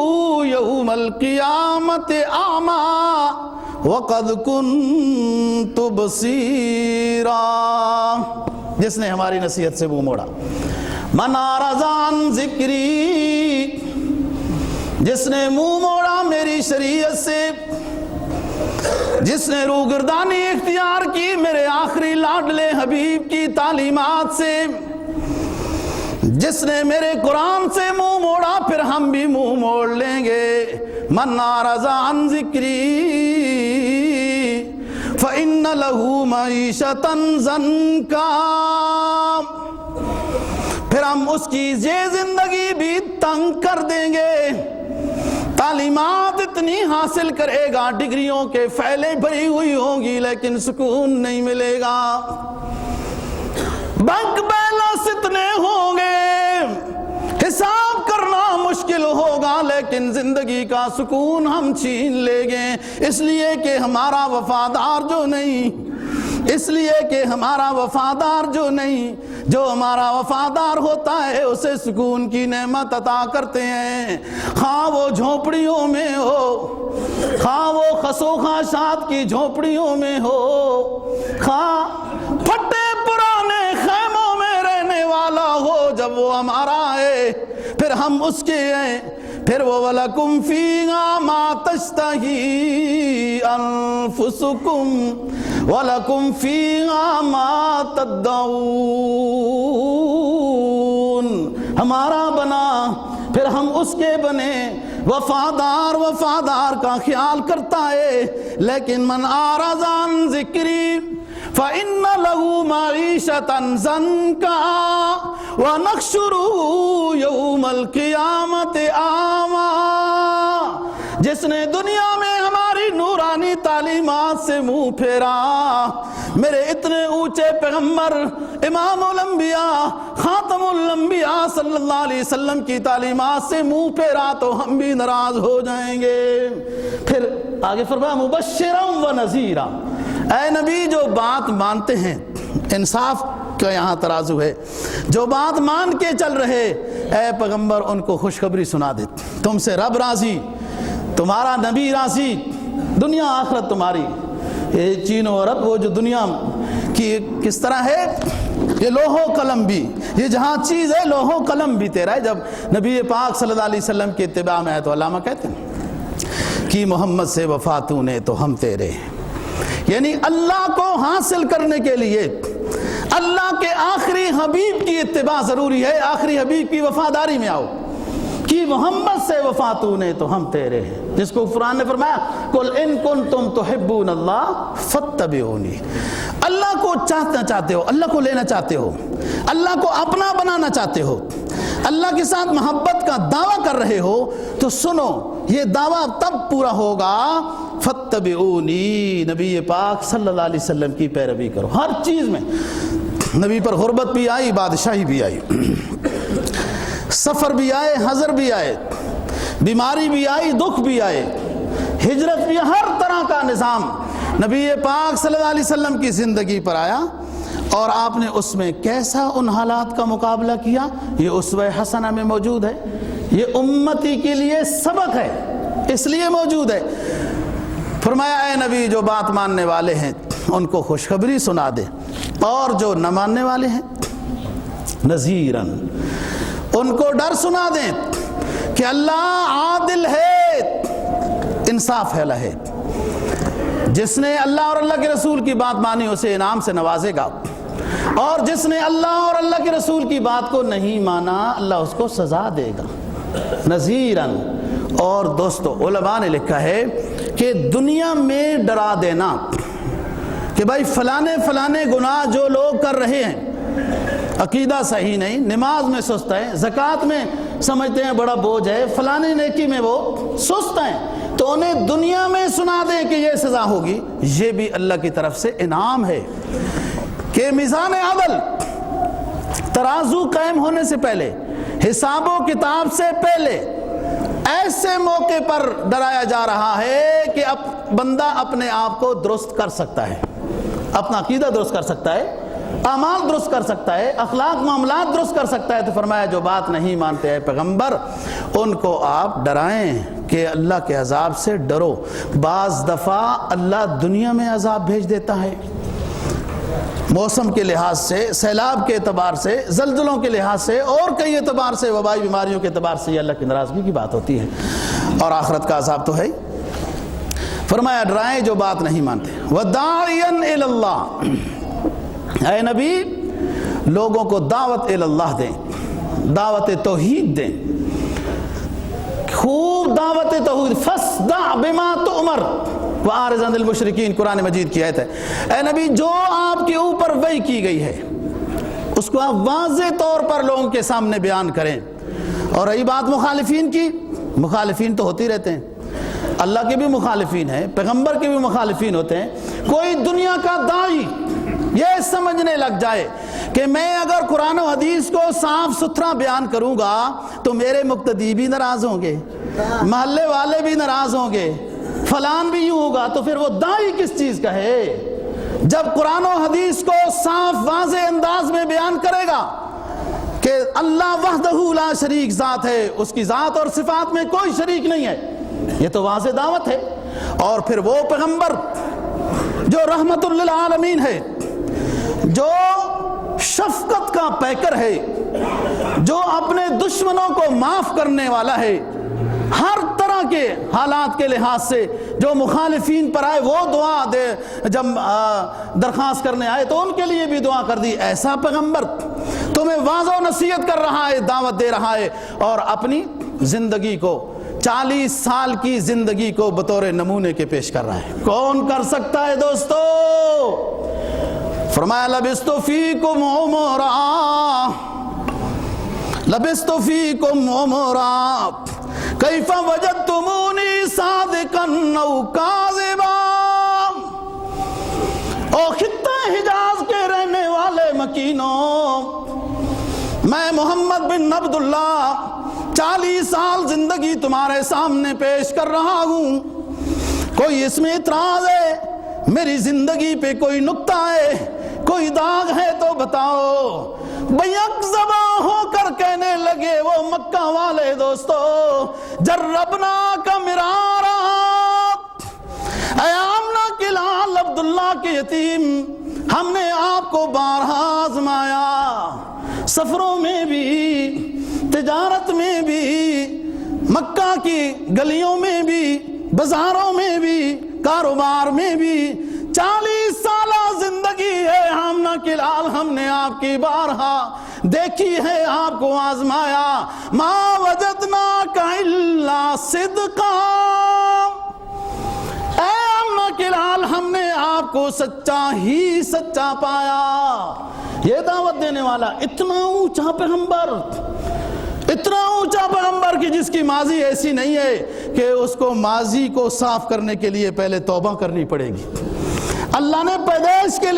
یوم القیامة اعمی وقد كنت بصیرا۔ جس نے ہماری نصیحت سے منہ موڑا، من اعرض عن ذکری، جس نے منہ موڑا میری شریعت سے، جس نے روگردانی اختیار کی میرے آخری لاڈلے حبیب کی تعلیمات سے، جس نے میرے قرآن سے منہ موڑا، پھر ہم بھی منہ موڑ لیں گے۔ من اعرض عن ذکری فإن له معیشة ضنکا، پھر ہم اس کی یہ زندگی بھی تنگ کر دیں گے۔ تعلیمات اتنی حاصل کرے گا، ڈگریوں کے پھیلے بھری ہوئی ہوں گی، لیکن سکون نہیں ملے گا۔ بینک بیلنس اتنے ہوں گے، حساب کرنا مشکل ہوگا، لیکن زندگی کا سکون ہم چھین لیں گے، اس لیے کہ ہمارا وفادار جو نہیں، اس لیے کہ ہمارا وفادار جو نہیں، جو ہمارا وفادار ہوتا ہے اسے سکون کی نعمت عطا کرتے ہیں، خواہ وہ جھونپڑیوں میں ہو، خواہ وہ خسو خاشات کی جھونپڑیوں میں ہو، خواہ پھٹے پرانے خیموں میں رہنے والا ہو، جب وہ ہمارا ہے پھر ہم اس کے ہیں۔ پھر وہ وَلَكُمْ فِيهَا مَا تَشْتَهِي أَنفُسُكُمْ وَلَكُمْ فِيهَا مَا تَدَّعُونَ، ہمارا بنا پھر ہم اس کے بنے۔ وفادار کا خیال کرتا ہے، لیکن من اعرض عن ذکری فإن له معیشة ضنکا وَنَحْشُرُهُ يَوْمَ الْقِيَامَةِ أَعْمَى، جس نے دنیا میں ہماری نورانی تعلیمات سے منہ پھیرا، میرے اتنے اونچے پیغمبر امام الانبیاء خاتم الانبیاء صلی اللہ علیہ وسلم کی تعلیمات سے منہ پھیرا تو ہم بھی ناراض ہو جائیں گے۔ پھر آگے فرمایا مبشرا و نذیرا، اے نبی جو بات مانتے ہیں، انصاف کا یہاں ترازو ہے، جو بات مان کے چل رہے، اے پیغمبر ان کو خوشخبری سنا دے، تم سے رب راضی، تمہارا نبی راضی، دنیا آخرت تمہاری۔ یہ چین و عرب وہ جو دنیا کی کس طرح ہے، یہ لوح و قلم بھی، یہ جہاں چیز ہے لوح و قلم بھی تیرا ہے۔ جب نبی پاک صلی اللہ علیہ وسلم کی اتباع میں ہے تو علامہ کہتے ہیں کہ محمد سے وفا تو نے تو ہم تیرے، یعنی اللہ کو حاصل کرنے کے لیے اللہ کے آخری حبیب کی اتباع ضروری ہے، آخری حبیب کی وفاداری میں آؤ کہ محمد سے وفا تو نے تو ہم تیرے ہیں، جس کو قرآن نے فرمایا قل ان کنتم تحبون اللہ فاتبعونی، اللہ کو چاہنا چاہتے ہو، اللہ کو لینا چاہتے ہو، اللہ کو اپنا بنانا چاہتے ہو، اللہ کے ساتھ محبت کا دعویٰ کر رہے ہو تو سنو، یہ دعویٰ تب پورا ہوگا فاتبعونی، نبی پاک صلی اللہ علیہ وسلم کی پیروی کرو ہر چیز میں۔ نبی پر غربت بھی آئی، بادشاہی بھی آئی، سفر بھی آئے، حضر بھی آئے، بیماری بھی آئی، دکھ بھی آئے، ہجرت بھی، ہر طرح کا نظام نبی پاک صلی اللہ علیہ وسلم کی زندگی پر آیا، اور آپ نے اس میں کیسا ان حالات کا مقابلہ کیا، یہ اسوہ حسنہ میں موجود ہے، یہ امتی کے لیے سبق ہے، اس لیے موجود ہے۔ فرمایا اے نبی جو بات ماننے والے ہیں ان کو خوشخبری سنا دے، اور جو نہ ماننے والے ہیں نذیراً، ان کو ڈر سنا دیں کہ اللہ عادل ہے، انصاف ہے، ہے، جس نے اللہ اور اللہ کے رسول کی بات مانی اسے انعام سے نوازے گا، اور جس نے اللہ اور اللہ کے رسول کی بات کو نہیں مانا اللہ اس کو سزا دے گا، نذیراً۔ اور دوستو علماء نے لکھا ہے کہ دنیا میں ڈرا دینا کہ بھائی فلانے گناہ جو لوگ کر رہے ہیں، عقیدہ صحیح نہیں، نماز میں سست ہے، زکوٰۃ میں سمجھتے ہیں بڑا بوجھ ہے، فلانے نیکی میں وہ سست ہیں، تو انہیں دنیا میں سنا دیں کہ یہ سزا ہوگی، یہ بھی اللہ کی طرف سے انعام ہے کہ میزان عدل، ترازو قائم ہونے سے پہلے، حساب و کتاب سے پہلے ایسے موقع پر ڈرایا جا رہا ہے کہ اب بندہ اپنے آپ کو درست کر سکتا ہے، اپنا عقیدہ درست کر سکتا ہے، اعمال درست کر سکتا ہے، اخلاق معاملات درست کر سکتا ہے۔ تو فرمایا جو بات نہیں مانتے ہیں پیغمبر ان کو آپ ڈرائیں کہ اللہ کے عذاب سے ڈرو۔ بعض دفعہ اللہ دنیا میں عذاب بھیج دیتا ہے، موسم کے لحاظ سے، سیلاب کے اعتبار سے، زلزلوں کے لحاظ سے، اور کئی اعتبار سے، وبائی بیماریوں کے اعتبار سے، یہ اللہ کی ناراضگی کی بات ہوتی ہے، اور آخرت کا عذاب تو ہے۔ فرمایا ڈرائیں جو بات نہیں مانتے۔ وَدَاعِيًا إِلَى اللَّهِ، اے نبی لوگوں کو دعوت اللہ دیں، دعوت توحید دیں، خوب دعوت توحید، فَاسْدَعْ بِمَا تُؤْمَرْ وَأَعْرِضْ عَنِ الْمُشْرِكِينَ، قرآن مجید کی آیت ہے۔ اے نبی جو آپ کے اوپر وحی کی گئی ہے اس کو آپ واضح طور پر لوگوں کے سامنے بیان کریں۔ اور رہی بات مخالفین کی، مخالفین تو ہوتی رہتے ہیں، اللہ کے بھی مخالفین ہیں، پیغمبر کے بھی مخالفین ہوتے ہیں۔ کوئی دنیا کا داعی یہ سمجھنے لگ جائے کہ میں اگر قرآن و حدیث کو صاف ستھرا بیان کروں گا تو میرے مقتدی بھی ناراض ہوں گے، محلے والے بھی ناراض ہوں گے، فلان بھی یوں ہوگا، تو پھر وہ داعی کس چیز کا ہے؟ جب قرآن و حدیث کو صاف واضح انداز میں بیان کرے گا کہ اللہ وحدہ لا شریک ذات ہے، اس کی ذات اور صفات میں کوئی شریک نہیں ہے، یہ تو واضح دعوت ہے۔ اور پھر وہ پیغمبر جو رحمت للعالمین ہے، جو شفقت کا پیکر ہے، جو اپنے دشمنوں کو معاف کرنے والا ہے، ہر طرح کے حالات کے لحاظ سے جو مخالفین پر آئے وہ دعا دے، جب درخواست کرنے آئے تو ان کے لیے بھی دعا کر دی۔ ایسا پیغمبر تمہیں واضح و نصیحت کر رہا ہے، دعوت دے رہا ہے، اور اپنی زندگی کو 40 سال کی زندگی کو بطور نمونے کے پیش کر رہا ہے۔ کون کر سکتا ہے دوستو؟ فرمایا لبثت فیکم عمرا، لبست فیکم عمرا کیف وجدتمونی صادقا او کاذبا۔ او خطہ حجاز کے رہنے والے مکینوں، میں محمد بن عبداللہ 40 سال زندگی تمہارے سامنے پیش کر رہا ہوں، کوئی اس میں اعتراض ہے؟ میری زندگی پہ کوئی نکتہ ہے، کوئی داغ ہے تو بتاؤ۔ بیک زباں ہو کر کہنے لگے وہ مکہ والے دوستو، جربنا کا مرارا، اے آمنہ کے لال عبداللہ کے یتیم، ہم نے آپ کو بارہا آزمایا، سفروں میں بھی، تجارت میں بھی، مکہ کی گلیوں میں بھی، بازاروں میں بھی، کاروبار میں بھی۔ 40 سالہ زندگی ہے آمنہ کے لال، ہم نے آپ کی بارہا دیکھی ہے، آپ کو آزمایا۔ ما وجدناک الا صدقا، اے آمنہ کے لال ہم نے آپ کو سچا ہی سچا پایا۔ یہ دعوت دینے والا اتنا اونچا پیغمبر، اتنا اونچا پیغمبر کہ جس کی ماضی ایسی نہیں ہے کہ اس کو ماضی کو صاف کرنے کے لیے پہلے توبہ کرنی پڑے گی۔ اللہ نے پیدائش کے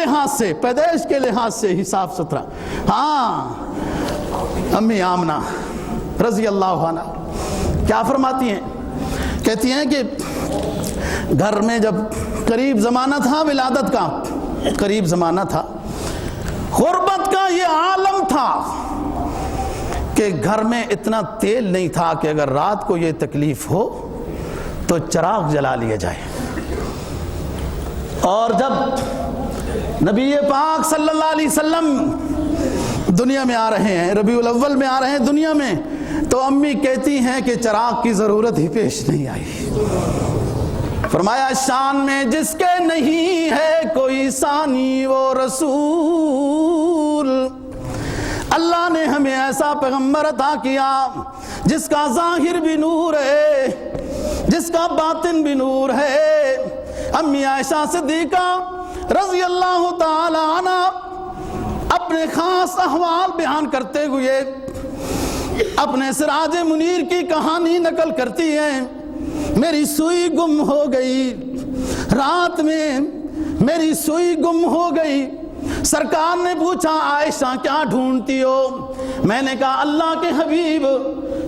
لحاظ سے ہی صاف ستھرا۔ ہاں، امی آمنہ رضی اللہ عنہ کیا فرماتی ہیں؟ کہتی ہیں کہ گھر میں جب قریب زمانہ تھا، ولادت کا قریب زمانہ تھا، غربت کا یہ عالم تھا کہ گھر میں اتنا تیل نہیں تھا کہ اگر رات کو یہ تکلیف ہو تو چراغ جلا لیا جائے۔ اور جب نبی پاک صلی اللہ علیہ وسلم دنیا میں آ رہے ہیں، ربیع الاول میں آ رہے ہیں دنیا میں، تو امی کہتی ہیں کہ چراغ کی ضرورت ہی پیش نہیں آئی۔ فرمایا شان میں جس کے نہیں ہے کوئی ثانی وہ رسول، اللہ نے ہمیں ایسا پیغمبر عطا کیا جس کا ظاہر بھی نور ہے، جس کا باطن بھی نور ہے۔ امی عائشہ صدیقہ رضی اللہ تعالی عنہ اپنے خاص احوال بیان کرتے ہوئے اپنے سراج منیر کی کہانی نقل کرتی ہیں۔ میری سوئی گم ہو گئی، رات میں میری سوئی گم ہو گئی، سرکار نے پوچھا عائشہ کیا ڈھونڈتی ہو؟ میں نے کہا اللہ کے حبیب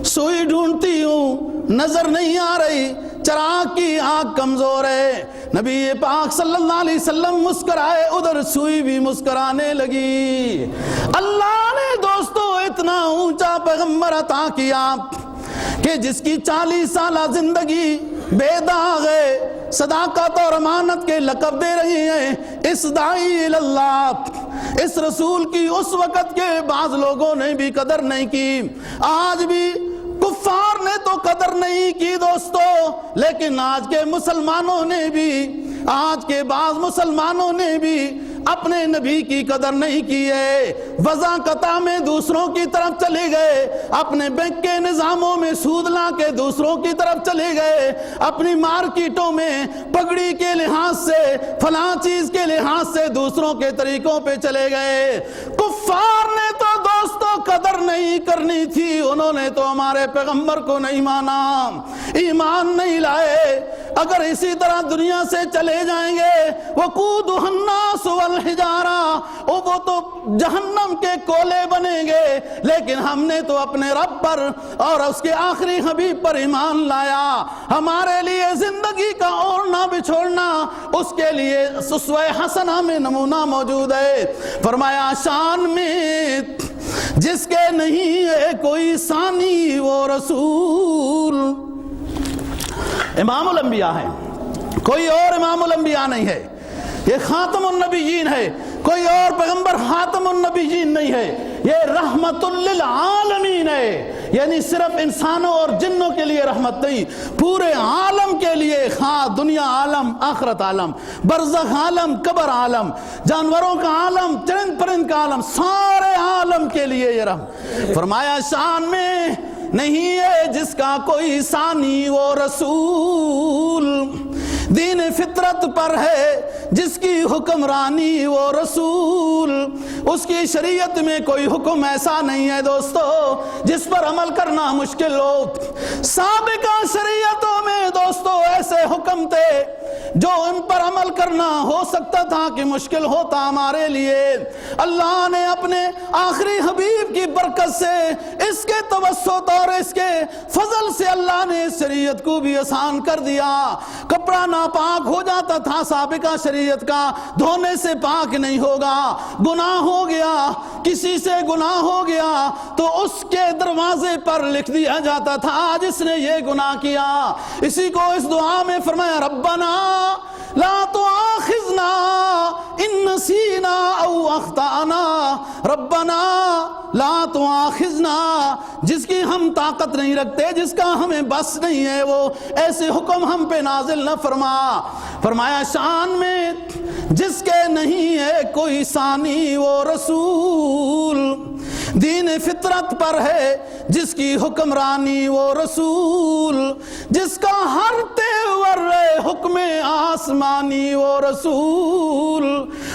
سوئی ڈھونڈتی ہوں، نظر نہیں آ رہی، چراغ کی آنکھ کمزور ہے۔ نبی پاک صلی اللہ علیہ وسلم مسکرائے، ادھر سوئی بھی مسکرانے لگی۔ اللہ نے دوستو اتنا اونچا پیغمبر عطا کیا کہ جس کی 40 سالہ زندگی بے داغ ہے، صداقت اور امانت کے لقب دے رہی ہیں۔ اس داعی اللہ، اس رسول کی اس وقت کے بعض لوگوں نے بھی قدر نہیں کی، آج بھی کفار نے تو قدر نہیں کی دوستو، لیکن آج کے مسلمانوں نے بھی، آج کے بعض مسلمانوں نے بھی اپنے نبی کی قدر نہیں کی ہے۔ وضاقتہ میں دوسروں کی طرف چلے گئے، اپنے بینک کے نظاموں میں سود لا کے دوسروں کی طرف چلے گئے، اپنی مارکیٹوں میں پگڑی کے لحاظ سے، فلاں چیز کے لحاظ سے دوسروں کے طریقوں پہ چلے گئے۔ کفار نے تو دوستو قدر نہیں کرنی تھی، انہوں نے تو ہمارے پیغمبر کو نہیں مانا، ایمان نہیں لائے۔ اگر اسی طرح دنیا سے چلے جائیں گے، وقودها الناس والحجارہ، وہ تو جہنم کے کولے بنیں گے، لیکن ہم نے تو اپنے رب پر اور اس کے آخری حبیب پر ایمان لایا۔ ہمارے لیے زندگی کا اوڑھنا بچھوڑنا، اس کے لیے اسوہ حسنہ میں نمونہ موجود ہے۔ فرمایا شان میں جس کے نہیں ہے کوئی ثانی وہ رسول، امام الانبیاء ہے، کوئی اور امام الانبیاء نہیں ہے، یہ خاتم النبیین ہے، کوئی اور پیغمبر خاتم النبیین نہیں ہے، یہ رحمت للعالمین ہے، یعنی صرف انسانوں اور جنوں کے لیے رحمت نہیں، پورے عالم کے لیے، خواہ دنیا عالم، آخرت عالم، برزخ عالم، قبر عالم، جانوروں کا عالم، چرند پرند کا عالم، سارے عالم کے لیے یہ رحمت۔ فرمایا شان میں نہیں ہے جس کا کوئی ثانی وہ رسول، دین فطرت پر ہے جس کی حکمرانی وہ رسول، اس کی شریعت میں کوئی حکم ایسا نہیں ہے دوستو جس پر عمل کرنا مشکل ہو۔ سابقہ شریعتوں میں دوستو ایسے حکم تھے جو ان پر عمل کرنا ہو سکتا تھا کہ مشکل ہوتا ہمارے لیے۔ اللہ نے اپنے آخری حبیب کی برکت سے، اس کے توسط اور اس کے فضل سے اللہ نے اس شریعت کو بھی آسان کر دیا۔ کپڑا ناپاک ہو جاتا تھا سابقہ شریعت کا، دھونے سے پاک نہیں ہوگا۔ گناہ ہو گیا، کسی سے گناہ ہو گیا تو اس کے دروازے پر لکھ دیا جاتا تھا جس نے یہ گناہ کیا۔ اسی کو اس دعا میں فرمایا ربنا لا تؤاخذنا ان نسینا او اخطأنا، ربنا لا تؤاخذنا، جس کی ہم طاقت نہیں رکھتے، جس کا ہمیں بس نہیں ہے، وہ ایسے حکم ہم پہ نازل نہ فرما۔ فرمایا شان میں جس کے نہیں ہے کوئی ثانی وہ رسول، دین فطرت پر ہے جس کی حکمرانی وہ رسول، جس کا ہر تیور حکم آسمانی وہ رسول۔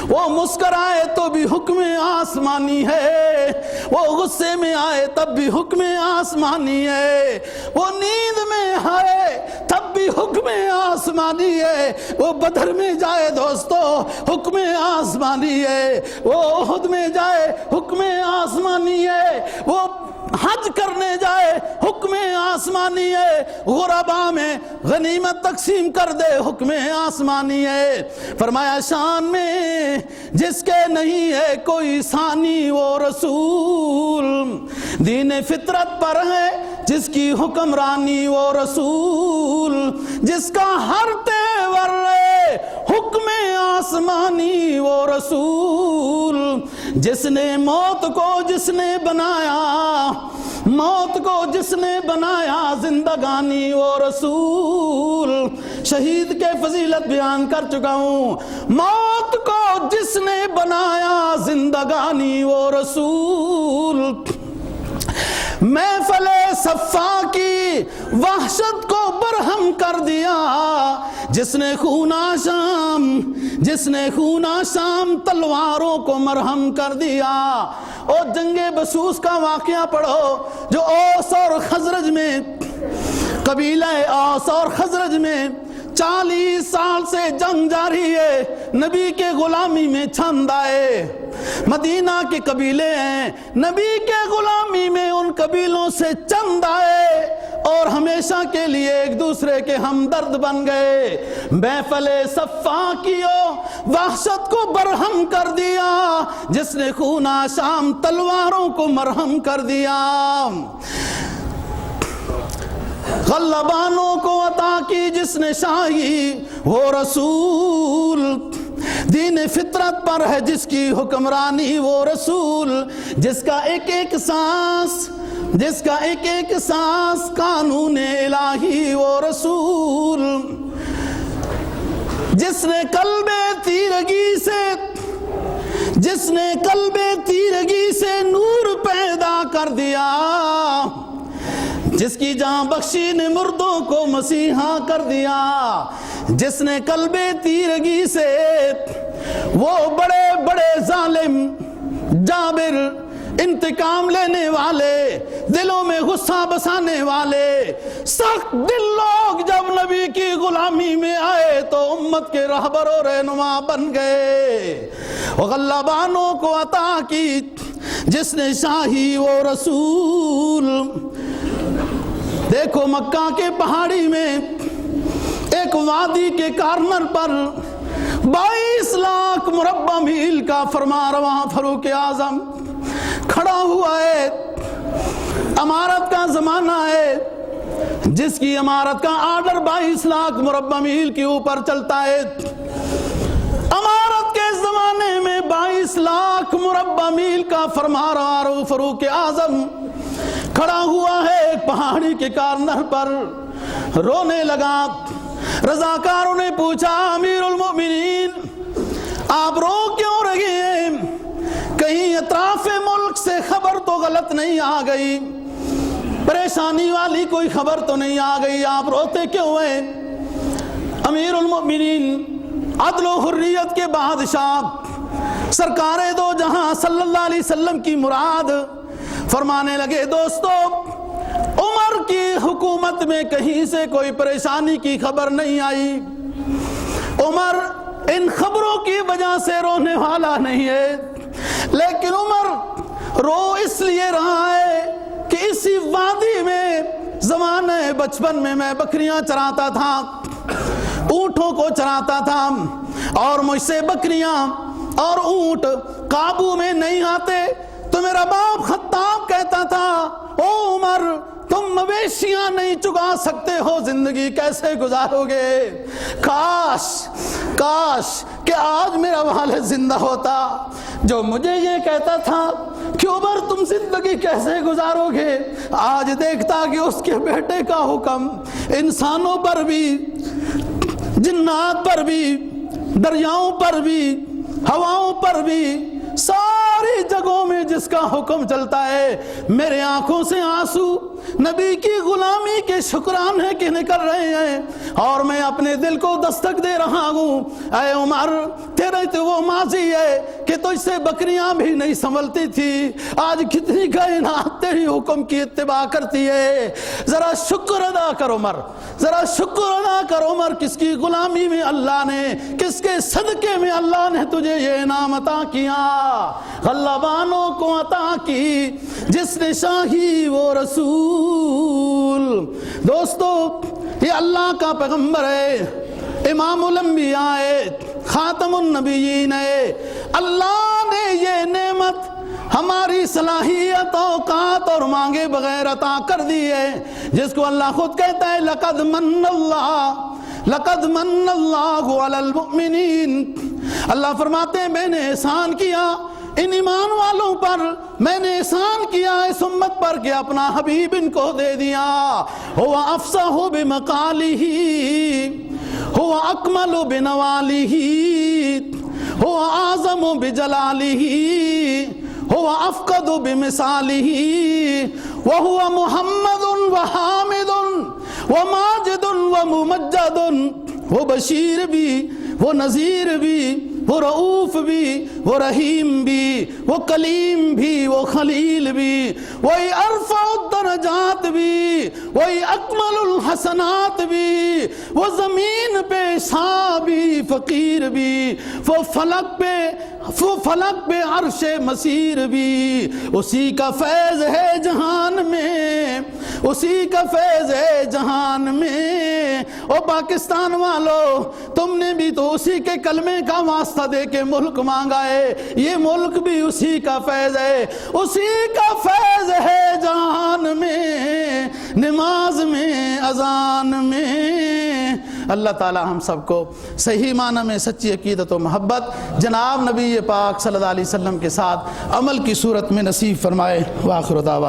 وہ مسکرائے تو بھی حکم آسمانی ہے، وہ غصے میں آئے تب بھی حکم آسمانی ہے، وہ نیند میں آئے تب بھی حکم آسمانی ہے، وہ بدر میں جائے دوستو حکم آسمانی ہے، وہ احد میں جائے حکم آسمانی ہے، وہ حج کرنے جائے حکم آسمانی ہے، غربا میں غنیمت تقسیم کر دے حکم آسمانی ہے۔ فرمایا شان میں جس کے نہیں ہے کوئی ثانی وہ رسول، دین فطرت پر ہے جس کی حکمرانی وہ رسول، جس کا ہر تیور حکم آسمانی وہ رسول، جس نے موت کو جس نے بنایا، موت کو جس نے بنایا زندگانی وہ رسول۔ شہید کے فضیلت بیان کر چکا ہوں، موت کو جس نے بنایا زندگانی وہ رسول۔ محفل صفا کی وحشت کو برہم کر دیا جس نے خونہ شام، جس نے خونہ شام تلواروں کو مرہم کر دیا۔ اور جنگ بسوس کا واقعہ پڑھو جو اوس اور خزرج میں، قبیلہ اوس اور خزرج میں 40 سال سے جنگ جاری ہے، نبی کے غلامی میں چھند آئے، مدینہ کے قبیلے ہیں، نبی کے غلامی میں ان قبیلوں سے چند آئے اور ہمیشہ کے لیے ایک دوسرے کے ہمدرد بن گئے۔ محفل صفا کی وحشت کو برہم کر دیا جس نے خونہ شام تلواروں کو مرہم کر دیا۔ غلبانوں کو عطا کی جس نے شاہی وہ رسول، دین فطرت پر ہے جس کی حکمرانی وہ رسول، جس کا ایک ایک سانس، جس کا ایک ایک سانس قانون الہی وہ رسول، جس نے قلب تیرگی سے، جس نے قلب تیرگی سے نور پیدا کر دیا، جس کی جان بخشی نے مردوں کو مسیحا کر دیا، جس نے قلب تیرگی سے وہ بڑے بڑے ظالم جابر، انتقام لینے والے، دلوں میں غصہ بسانے والے، سخت دل لوگ جب نبی کی غلامی میں آئے تو امت کے رہبر و رہنما بن گئے۔ غلبانوں کو عطا کی جس نے شاہی وہ رسول۔ دیکھو مکہ کے پہاڑی میں ایک وادی کے کارنر پر 22 لاکھ مربع میل کا فرما رواں فاروق اعظم کھڑا ہوا ہے۔ امارت کا زمانہ ہے جس کی امارت کا آرڈر 22 لاکھ مربع میل کے اوپر چلتا ہے۔ امارت کے زمانے میں 22 لاکھ مربع میل کا فرما رواں فاروق اعظم کھڑا ہوا ہے ایک پہاڑی کے کارنر پر، رونے لگا۔ رضاکاروں نے پوچھا امیر المؤمنین آپ رو کیوں رہے ہیں؟ کہیں اطراف ملک سے خبر تو غلط نہیں آ گئی، پریشانی والی کوئی خبر تو نہیں آ گئی، آپ روتے کیوں ہیں؟ امیر المؤمنین عدل و حریت کے بادشاہ سرکار دو جہاں صلی اللہ علیہ وسلم کی مراد فرمانے لگے، دوستو عمر کی حکومت میں کہیں سے کوئی پریشانی کی خبر نہیں آئی، عمر ان خبروں کی وجہ سے رونے والا نہیں ہے، لیکن عمر رو اس لیے رہا ہے کہ اسی وادی میں زمانے بچپن میں بکریاں چراتا تھا، اونٹوں کو چراتا تھا، اور مجھ سے بکریاں اور اونٹ قابو میں نہیں آتے تو میرا باپ خطاب کہتا تھا، او عمر تم مویشیاں نہیں چگا سکتے ہو، زندگی کیسے گزارو گے؟ کاش کہ آج میرا والد زندہ ہوتا جو مجھے یہ کہتا تھا کہ عمر تم زندگی کیسے گزارو گے، آج دیکھتا کہ اس کے بیٹے کا حکم انسانوں پر بھی، جنات پر بھی، دریاؤں پر بھی، ہواؤں پر بھی، ساری جگہوں میں جس کا حکم چلتا ہے، میرے آنکھوں سے آنسو نبی کی غلامی کے شکرانے کے نکل رہے ہیں، اور میں اپنے دل کو دستک دے رہا ہوں، اے عمر تیرے تو وہ ماضی ہے کہ تجھ سے بکریاں بھی نہیں سنبھلتی تھی، آج کتنی کائنات تیری حکم کی اتباع کرتی ہے، ذرا شکر ادا کر عمر، ذرا شکر ادا کر عمر، کس کی غلامی میں اللہ نے، کس کے صدقے میں اللہ نے تجھے یہ انعام عطا کیا، غلبانوں کو عطا کی جس نے شاہی وہ رسول۔ دوستو یہ اللہ کا پیغمبر ہے، امام الانبیاء ہے، خاتم النبیین ہے، اللہ نے یہ نعمت ہماری صلاحیت اوقات اور مانگے بغیر عطا کر دی ہے، جس کو اللہ خود کہتا ہے لقد من اللہ علی المؤمنین، اللہ فرماتے ہیں میں نے احسان کیا ان ایمان والوں پر، میں نے احسان کیا اس امت پر کہ اپنا حبیب ان کو دے دیا، هو افصح بمقالہ، هو اکمل بنوالہ، هو اعظم بجلالہ، هو افقد بمثالہ، وهو محمد وحامد وماجد وممجد، وہ بشیر بھی، وہ نذیر بھی، وہ رؤوف بھی، وہ رحیم بھی، وہ کلیم بھی، وہ خلیل بھی، وہی ارفع الدرجات بھی، وہی اکمل الحسنات بھی، وہ زمین پہ شاہ بھی، فقیر بھی، وہ فلک پہ عرش مسیر بھی، اسی کا فیض ہے جہان میں، اسی کا فیض ہے جہان میں۔ او پاکستان والو تم نے بھی تو اسی کے کلمے کا واسطہ دے کے ملک مانگا ہے، یہ ملک بھی اسی کا فیض ہے، اسی کا فیض ہے جہان میں، نماز میں، اذان میں۔ اللہ تعالی ہم سب کو صحیح معنی میں سچی عقیدت و محبت جناب نبی پاک صلی اللہ علیہ وسلم کے ساتھ عمل کی صورت میں نصیب فرمائے۔ وآخر دعوانا